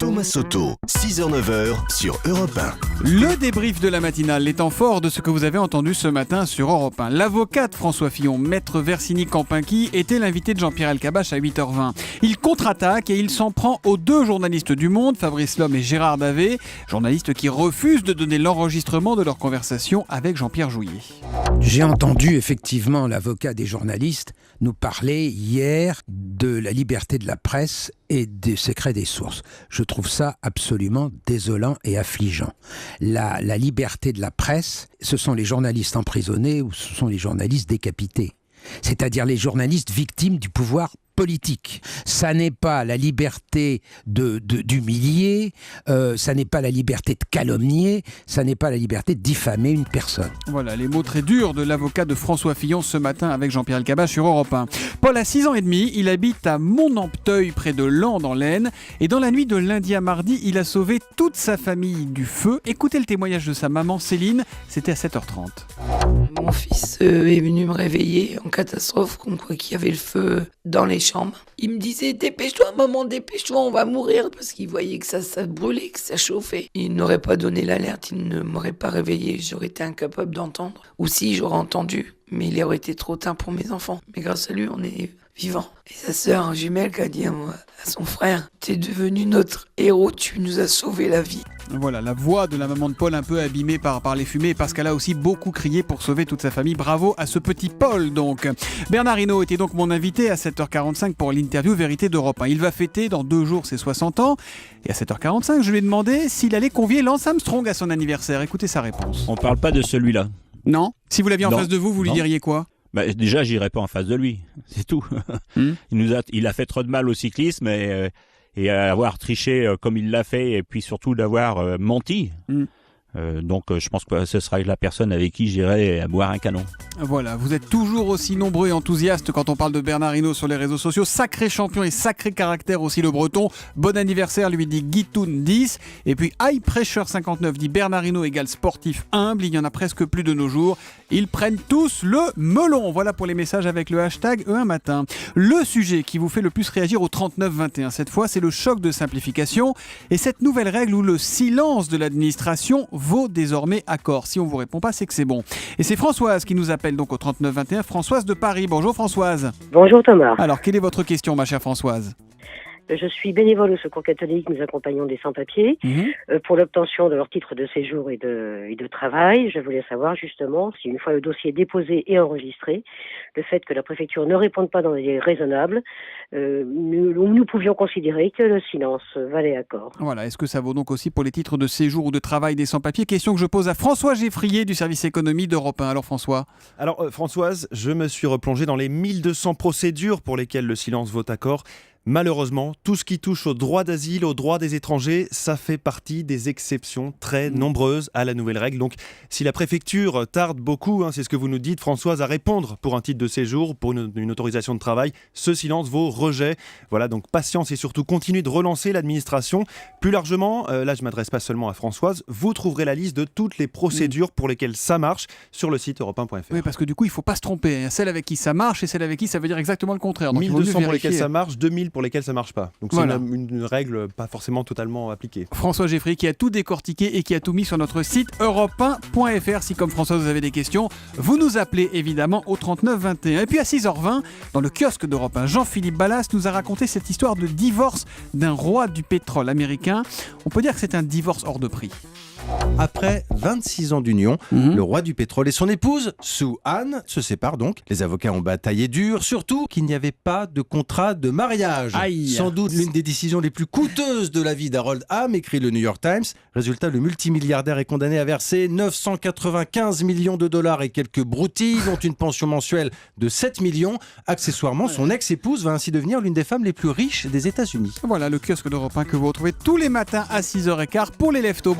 Thomas Soto, 6h-9h sur Europe 1. Le débrief de la matinale, les temps forts de ce que vous avez entendu ce matin sur Europe 1. L'avocat de François Fillon, maître Versini-Campincky, était l'invité de Jean-Pierre Elkabbach à 8h20. Il contre-attaque et il s'en prend aux deux journalistes du Monde, Fabrice Lhomme et Gérard Davet, journalistes qui refusent de donner l'enregistrement de leur conversation avec Jean-Pierre Jouyet. J'ai entendu effectivement l'avocat des journalistes nous parler hier de la liberté de la presse et des secrets des sources. Je trouve ça absolument désolant et affligeant. La liberté de la presse, ce sont les journalistes emprisonnés ou ce sont les journalistes décapités. C'est-à-dire les journalistes victimes du pouvoir politique. Ça n'est pas la liberté d'humilier, ça n'est pas la liberté de calomnier, ça n'est pas la liberté de diffamer une personne. Voilà, les mots très durs de l'avocat de François Fillon ce matin avec Jean-Pierre Elkabbach sur Europe 1. Paul a 6 ans et demi, il habite à Montnempteuil près de Laon dans l'Aisne et dans la nuit de lundi à mardi, il a sauvé toute sa famille du feu. Écoutez le témoignage de sa maman Céline, c'était à 7h30. Mon fils est venu me réveiller en catastrophe, comme quoi qu'il y avait le feu dans les chambres. Il me disait « Dépêche-toi maman, dépêche-toi, on va mourir » parce qu'il voyait que ça brûlait, que ça chauffait. Il n'aurait pas donné l'alerte, il ne m'aurait pas réveillé, j'aurais été incapable d'entendre. Ou si, j'aurais entendu, mais il aurait été trop tard pour mes enfants. Mais grâce à lui, on est vivants. Et sa sœur jumelle qui a dit à son frère « T'es devenu notre héros, tu nous as sauvé la vie ». Voilà, la voix de la maman de Paul un peu abîmée par les fumées parce qu'elle a aussi beaucoup crié pour sauver toute sa famille. Bravo à ce petit Paul donc. Bernard Hinault était donc mon invité à 7h45 pour l'interview Vérité d'Europe 1. Il va fêter dans 2 jours ses 60 ans et à 7h45 je lui ai demandé s'il allait convier Lance Armstrong à son anniversaire. Écoutez sa réponse. On parle pas de celui-là. Non. Si vous l'aviez en Non. face de vous, vous lui diriez quoi ? Déjà, j'irai pas en face de lui, c'est tout. Il a fait trop de mal au cyclisme et avoir triché comme il l'a fait et puis surtout d'avoir menti. Donc je pense que ce sera la personne avec qui j'irai boire un canon. Voilà, vous êtes toujours aussi nombreux et enthousiastes quand on parle de Bernard Hinault sur les réseaux sociaux. Sacré champion et sacré caractère aussi le breton. Bon anniversaire lui dit Guitoun 10. Et puis High Pressure 59 dit Bernard Hinault égale sportif humble. Il y en a presque plus de nos jours. Ils prennent tous le melon. Voilà pour les messages avec le hashtag E1 Matin. Le sujet qui vous fait le plus réagir au 39-21 cette fois, c'est le choc de simplification et cette nouvelle règle où le silence de l'administration vaut désormais accord. Si on vous répond pas, c'est que c'est bon. Et c'est Françoise qui nous appelle donc au 39-21. Françoise de Paris. Bonjour Françoise. Bonjour Thomas. Alors, quelle est votre question, ma chère Françoise ? Je suis bénévole au Secours catholique, nous accompagnons des sans-papiers pour l'obtention de leur titre de séjour et de travail. Je voulais savoir justement si une fois le dossier déposé et enregistré, le fait que la préfecture ne réponde pas dans les délais raisonnables, nous pouvions considérer que le silence valait accord. Voilà, est-ce que ça vaut donc aussi pour les titres de séjour ou de travail des sans-papiers ? Question que je pose à François Geffrier du service économie d'Europe 1. Alors François ? Alors Françoise, je me suis replongé dans les 1200 procédures pour lesquelles le silence vaut accord. Malheureusement, tout ce qui touche au droit d'asile, au droit des étrangers, ça fait partie des exceptions très nombreuses à la nouvelle règle. Donc, si la préfecture tarde beaucoup, c'est ce que vous nous dites, Françoise, à répondre pour un titre de séjour, pour une autorisation de travail, ce silence vaut rejet. Voilà, donc patience et surtout continuez de relancer l'administration. Plus largement, là je ne m'adresse pas seulement à Françoise, vous trouverez la liste de toutes les procédures pour lesquelles ça marche sur le site europe1.fr. Oui, parce que du coup, il ne faut pas se tromper. Celle avec qui ça marche et celle avec qui ça veut dire exactement le contraire. Donc, 1200 pour lesquelles ça marche, 2000 pour lesquels ça marche pas. Donc voilà. C'est une règle pas forcément totalement appliquée. François Geffrier qui a tout décortiqué et qui a tout mis sur notre site europe1.fr. Si comme François vous avez des questions, vous nous appelez évidemment au 39-21. Et puis à 6h20, dans le kiosque d'Europe 1, Jean-Philippe Ballas nous a raconté cette histoire de divorce d'un roi du pétrole américain. On peut dire que c'est un divorce hors de prix. Après 26 ans d'union, le roi du pétrole et son épouse, Sue Ann, se séparent donc. Les avocats ont bataillé dur, surtout qu'il n'y avait pas de contrat de mariage. Aïe. Sans doute l'une des décisions les plus coûteuses de la vie d'Harold Hamm, écrit le New York Times. Résultat, le multimilliardaire est condamné à verser 995 millions de dollars et quelques broutilles, dont une pension mensuelle de 7 millions. Accessoirement, son ex-épouse va ainsi devenir l'une des femmes les plus riches des États-Unis. Voilà le kiosque d'Europe 1 que vous retrouvez tous les matins à 6h15 pour les leftos.